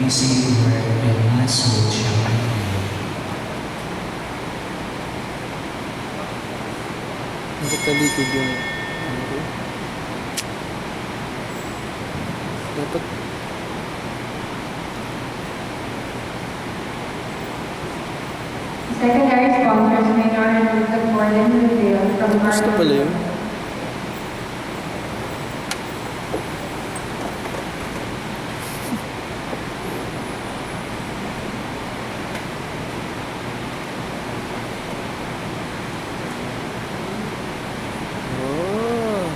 amazing work and let's hold champagne. Nakatalikod yung dapat Secondary sponsors may not remove the Gordon Museum from gusto pala yun. Oh.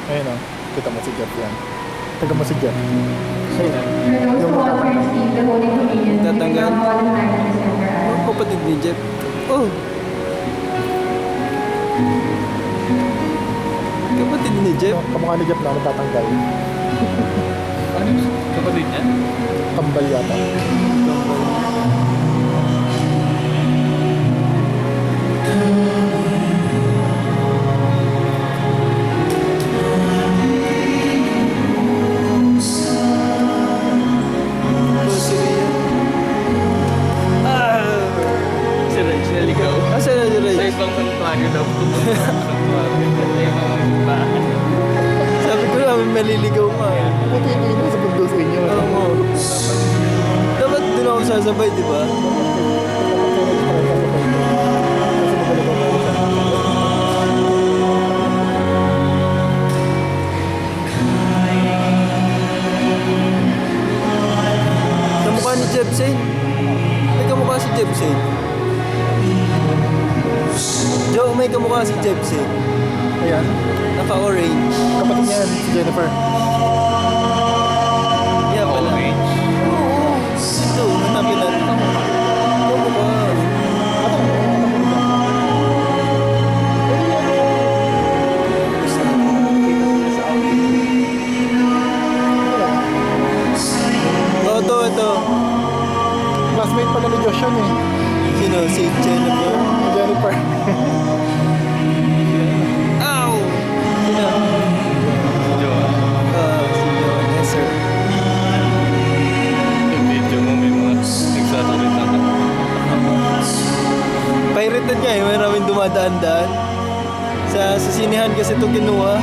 Ayun o, kita mo si Jeff yan. Taga mo si Jeff. For those who want to receive the Holy Communion, we Tatanggal. now call the 9th December Ang kapatid ni Jeff. Oh! Kapatid ni Jeff. Kamukha ni Jeff na natatanggal. Ano yung kapatid niya? Tambal yata. Oh, si Rian. Ah! Si Rachel, ikaw. Asa na si Sa Ray? ibang santuario daw. Sa ibang bahay. Sabi ko namin maliligaw nga. Buti hindi na sa bundok sa inyo. Oo. Dapat doon ako sasabay, di ba? Kamukha ni Jebsen. May kamukha si Jebsen. Joe, may kamukha si Jebsen. Ayan. Naka-orange. Kapatid niya yan, si Jennifer. Kaya pala. Orange. Oo. Ito, hanapin natin. Kamukha. Oh, ito. Classmate pala ni Josh yun eh. Sino? Si Jennifer. Si Jennifer. Ow! Sino? Joa. Si Joan Esser. Yung video mo may mga nagsasalita ka. Pirated nga eh. Maraming dumadaan-daan. Sa sinihan kasi ito kinuha.